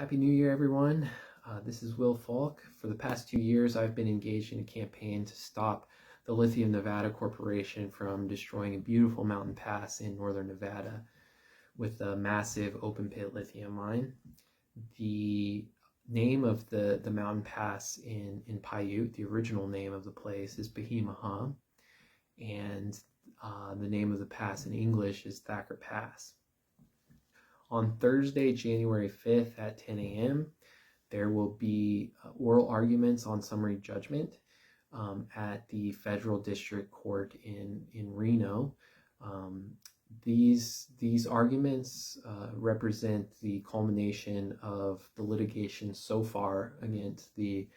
Happy New Year, everyone. This is Will Falk. For the past 2 years, I've been engaged in a campaign to stop the Lithium Nevada Corporation from destroying a beautiful mountain pass in northern Nevada with a massive open pit lithium mine. The name of the mountain pass in Paiute, the original name of the place, is Bahemaha, and the name of the pass in English is Thacker Pass. On Thursday, January 5th at 10 a.m., there will be oral arguments on summary judgment at the Federal District Court in Reno. These arguments represent the culmination of the litigation so far against the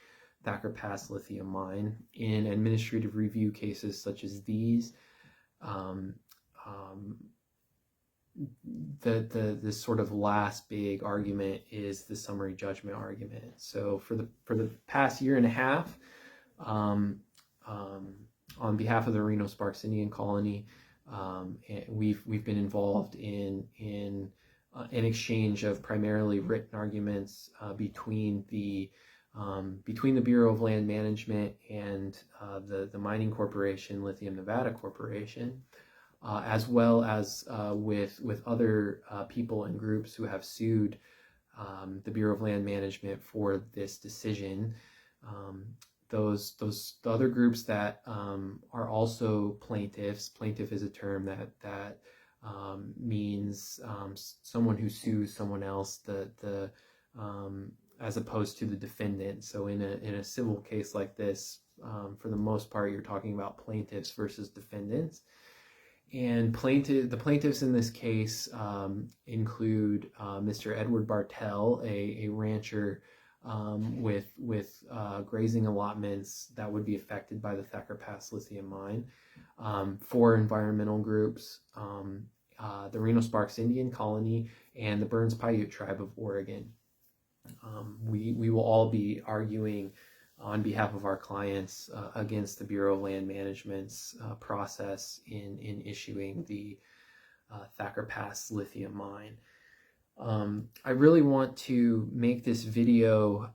Thacker Pass lithium mine. In administrative review cases such as these, the sort of last big argument is the summary judgment argument. So for the past year and a half, on behalf of the Reno Sparks Indian Colony, we've been involved in an exchange of primarily written arguments between the Bureau of Land Management and the mining corporation, Lithium Nevada Corporation, as well as with other people and groups who have sued the Bureau of Land Management for this decision. Those other groups that are also plaintiffs. Plaintiff is a term that means someone who sues someone else, as opposed to the defendant. So in a civil case like this, for the most part, you're talking about plaintiffs versus defendants. And the plaintiffs in this case include Mr. Edward Bartell, a rancher with grazing allotments that would be affected by the Thacker Pass lithium mine, 4 environmental groups, the Reno Sparks Indian Colony, and the Burns Paiute Tribe of Oregon. We will all be arguing on behalf of our clients against the Bureau of Land Management's process in issuing the Thacker Pass lithium mine. I really want to make this video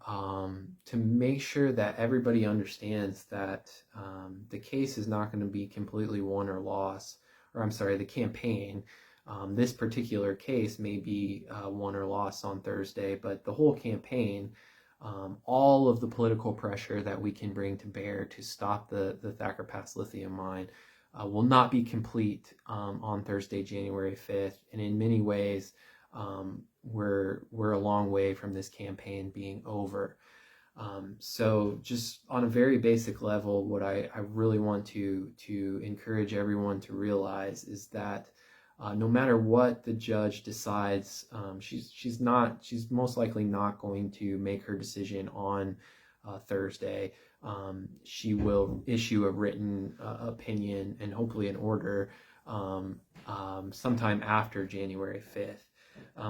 to make sure that everybody understands that the case is not going to be completely won or lost, or I'm sorry, the campaign. This particular case may be won or lost on Thursday, but the whole campaign, all of the political pressure that we can bring to bear to stop the Thacker Pass lithium mine will not be complete on Thursday, January 5th. And in many ways, we're a long way from this campaign being over. So just on a very basic level, what I really want to encourage everyone to realize is that no matter what the judge decides, she's most likely not going to make her decision on Thursday. She will issue a written opinion and hopefully an order sometime after January 5th.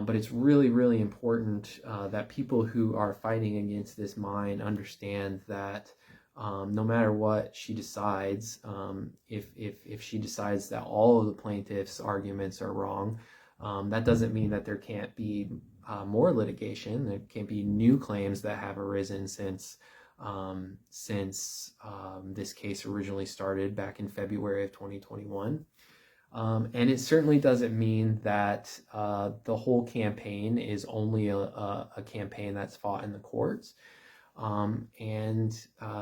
But it's really, really important that people who are fighting against this mine understand that no matter what she decides, if she decides that all of the plaintiffs' arguments are wrong, that doesn't mean that there can't be more litigation. There can't be new claims that have arisen since this case originally started back in February of 2021. And it certainly doesn't mean that the whole campaign is only a campaign that's fought in the courts.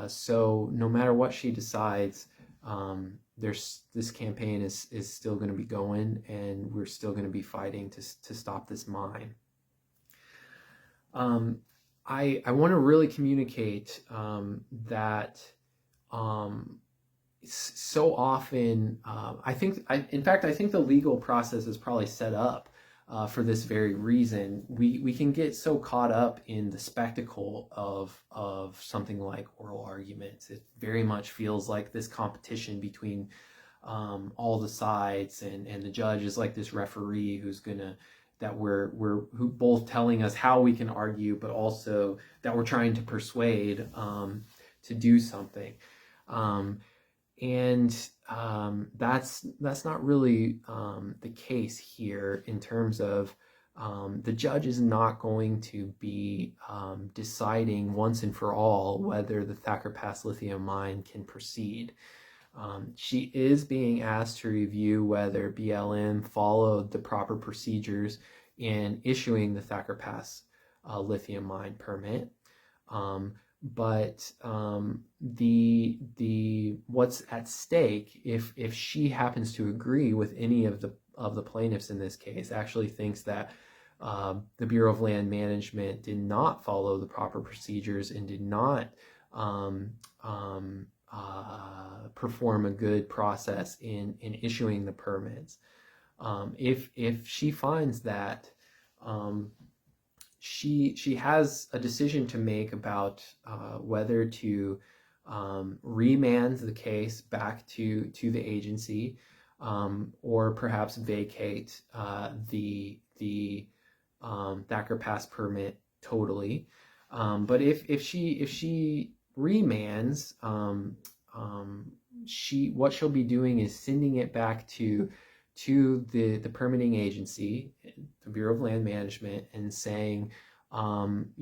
So no matter what she decides, this campaign is still going to be going, and we're still going to be fighting to stop this mine. I want to really communicate that so often, I think the legal process is probably set up for this very reason. We can get so caught up in the spectacle of something like oral arguments. It very much feels like this competition between all the sides, and the judge is like this referee who's who both telling us how we can argue, but also that we're trying to persuade to do something. That's not really the case here in terms of the judge is not going to be deciding once and for all whether the Thacker Pass lithium mine can proceed. She is being asked to review whether BLM followed the proper procedures in issuing the Thacker Pass lithium mine permit. But the what's at stake, if she happens to agree with any of the plaintiffs in this case, actually thinks that the Bureau of Land Management did not follow the proper procedures and did not perform a good process in issuing the permits. If she finds that she has a decision to make about whether to remand the case back to the agency, or perhaps vacate the Thacker Pass permit totally. But if she remands, what she'll be doing is sending it back to the permitting agency, the Bureau of Land Management, and saying, the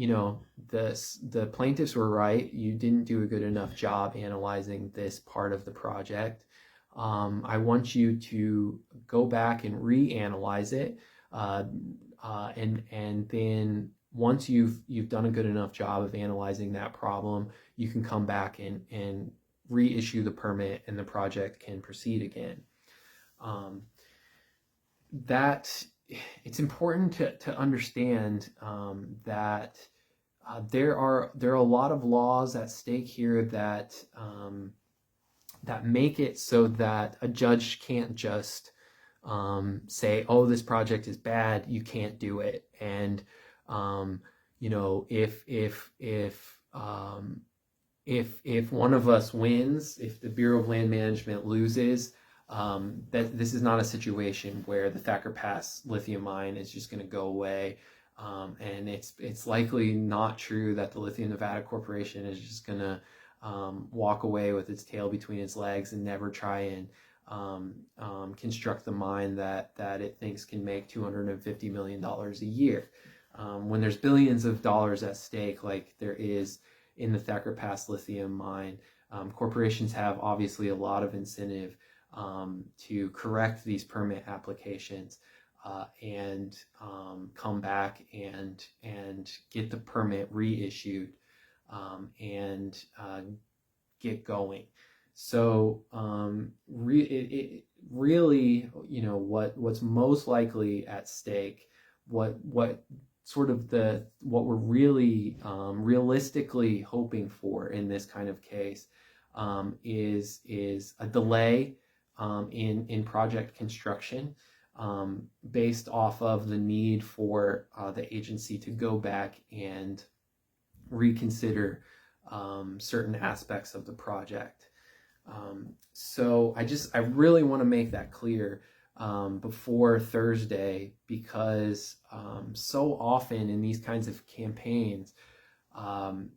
plaintiffs were right. You didn't do a good enough job analyzing this part of the project. I want you to go back and reanalyze it, and then once you've done a good enough job of analyzing that problem, you can come back and reissue the permit, and the project can proceed again. That it's important to understand that there are a lot of laws at stake here that make it so that a judge can't just say, oh, this project is bad, you can't do it. And if one of us wins, if the Bureau of Land Management loses, that this is not a situation where the Thacker Pass lithium mine is just going to go away. And it's likely not true that the Lithium Nevada Corporation is just going to walk away with its tail between its legs and never try and construct the mine that it thinks can make $250 million a year. When there's billions of dollars at stake, like there is in the Thacker Pass lithium mine, corporations have obviously a lot of incentive to correct these permit applications and come back and get the permit reissued and get going. So really, what's most likely at stake, what we're really realistically hoping for in this kind of case is a delay in project construction, based off of the need for the agency to go back and reconsider certain aspects of the project. So I really want to make that clear before Thursday, because so often in these kinds of campaigns,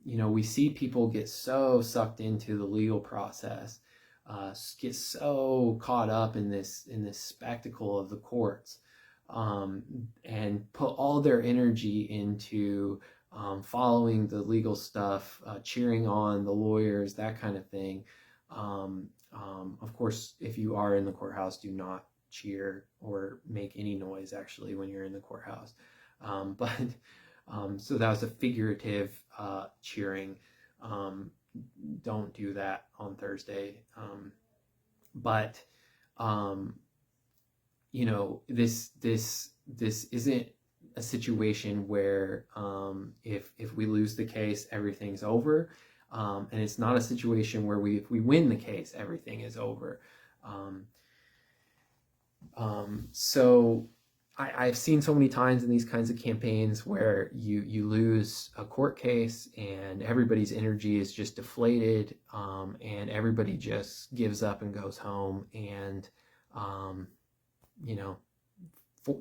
we see people get so sucked into the legal process, get so caught up in this spectacle of the courts, and put all their energy into following the legal stuff, cheering on the lawyers, that kind of thing. Of course, if you are in the courthouse, do not cheer or make any noise actually when you're in the courthouse. So that was a figurative cheering. Don't do that on Thursday. This isn't a situation where if we lose the case, everything's over. And it's not a situation where if we win the case, everything is over. So I've seen so many times in these kinds of campaigns where you lose a court case and everybody's energy is just deflated, and everybody just gives up and goes home. And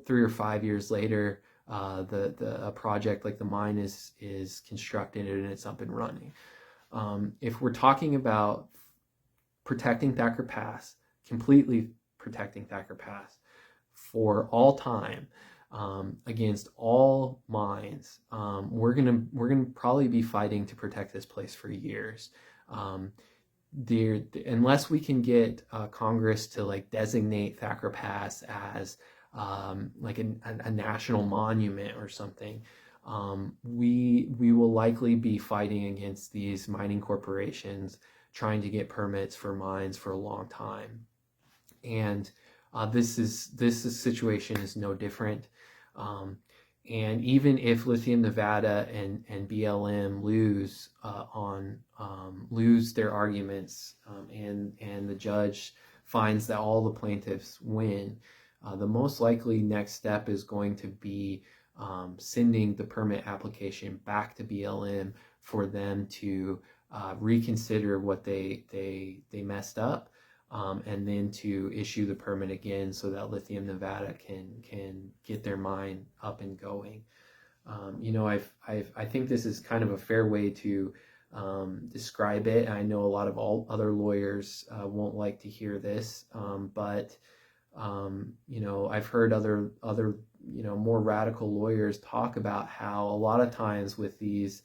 3 or 5 years later, a project like the mine is constructed and it's up and running. If we're talking about protecting Thacker Pass, completely protecting Thacker Pass for all time, against all mines. We're gonna probably be fighting to protect this place for years. Um, Unless we can get Congress to like designate Thacker Pass as like a national monument or something, we will likely be fighting against these mining corporations trying to get permits for mines for a long time. And this situation is no different. Um, and even if Lithium Nevada and BLM lose their arguments, and the judge finds that all the plaintiffs win, the most likely next step is going to be sending the permit application back to BLM for them to reconsider what they messed up, and then to issue the permit again so that Lithium Nevada can get their mine up and going. I think this is kind of a fair way to describe it. I know a lot of other lawyers won't like to hear this, but I've heard other more radical lawyers talk about how a lot of times with these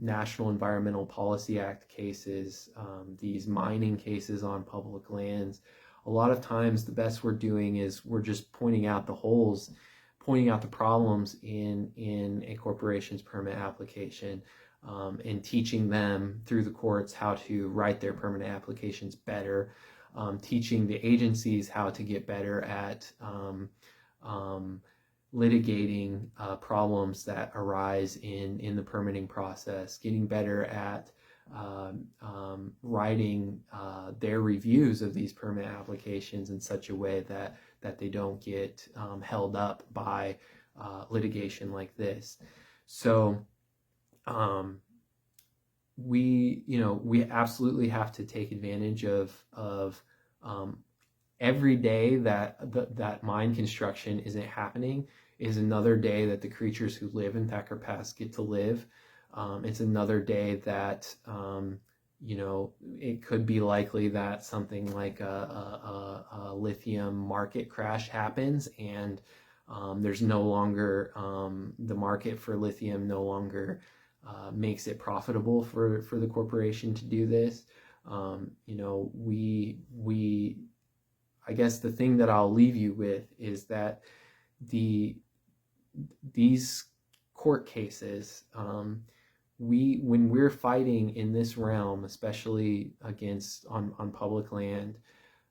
National Environmental Policy Act cases, these mining cases on public lands, a lot of times the best we're doing is we're just pointing out the holes, pointing out the problems in a corporation's permit application, and teaching them through the courts how to write their permit applications better, teaching the agencies how to get better at litigating problems that arise in the permitting process, getting better at writing their reviews of these permit applications in such a way that they don't get held up by litigation like this. So we absolutely have to take advantage of every day that mine construction isn't happening is another day that the creatures who live in Thacker Pass get to live. It's another day that it could be likely that something like a lithium market crash happens, and there's no longer the market for lithium no longer makes it profitable for the corporation to do this. I guess the thing that I'll leave you with is that these court cases, when we're fighting in this realm, especially on public land,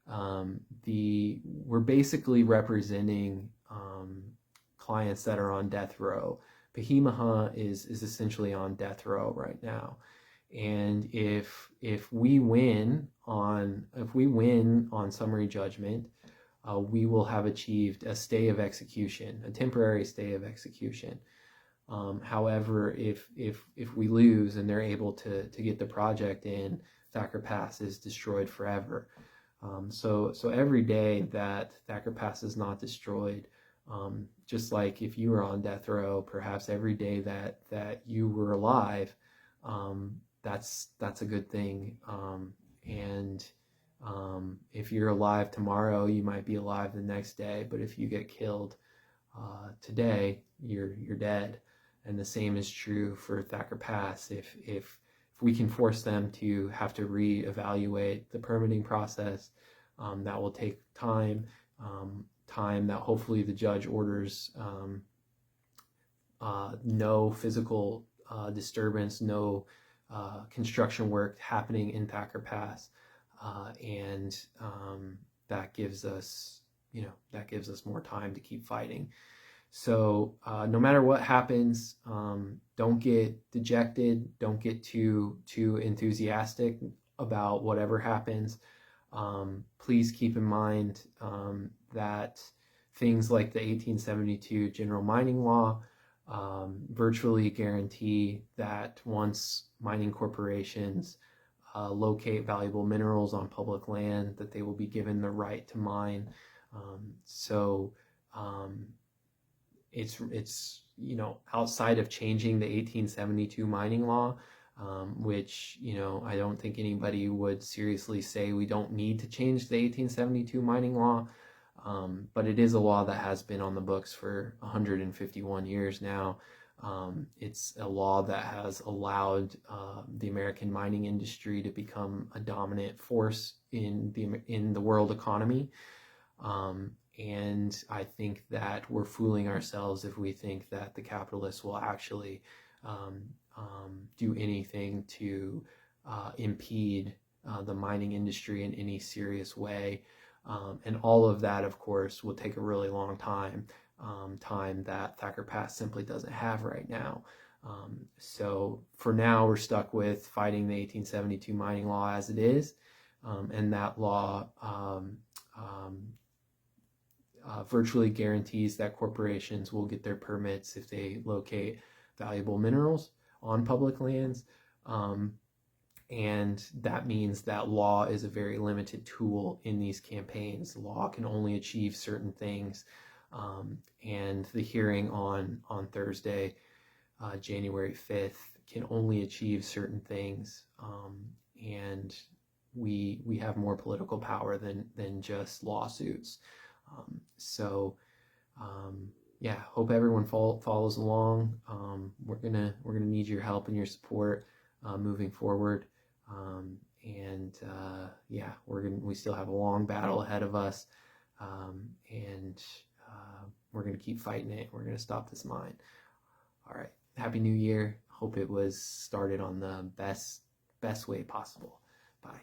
we're basically representing clients that are on death row. Bahemaha is essentially on death row right now. And if we win on summary judgment, we will have achieved a stay of execution, a temporary stay of execution. However, if we lose and they're able to get the project in, Thacker Pass is destroyed forever. So every day that Thacker Pass is not destroyed, just like if you were on death row, perhaps every day that you were alive, that's a good thing. And if you're alive tomorrow, you might be alive the next day. But if you get killed today, you're dead. And the same is true for Thacker Pass. If we can force them to have to reevaluate the permitting process, that will take time. Time that hopefully the judge orders no physical disturbance, no construction work happening in Thacker Pass, and that gives us more time to keep fighting. So no matter what happens, don't get dejected, don't get too enthusiastic about whatever happens. Please keep in mind that things like the 1872 General Mining Law virtually guarantee that once mining corporations locate valuable minerals on public land, that they will be given the right to mine. It's outside of changing the 1872 mining law, which I don't think anybody would seriously say we don't need to change the 1872 mining law. But it is a law that has been on the books for 151 years now. It's a law that has allowed the American mining industry to become a dominant force in the world economy. And I think that we're fooling ourselves if we think that the capitalists will actually do anything to impede the mining industry in any serious way. And all of that, of course, will take a really long time, time that Thacker Pass simply doesn't have right now. So for now, we're stuck with fighting the 1872 mining law as it is, and that law virtually guarantees that corporations will get their permits if they locate valuable minerals on public lands. And that means that law is a very limited tool in these campaigns. Law can only achieve certain things. And the hearing on Thursday, January 5th, can only achieve certain things. And we have more political power than just lawsuits. Yeah, hope everyone follows along. We're gonna need your help and your support moving forward. Yeah, we still have a long battle ahead of us, and we're gonna keep fighting it. We're gonna stop this mine. All right, Happy New Year. Hope it was started on the best way possible. Bye.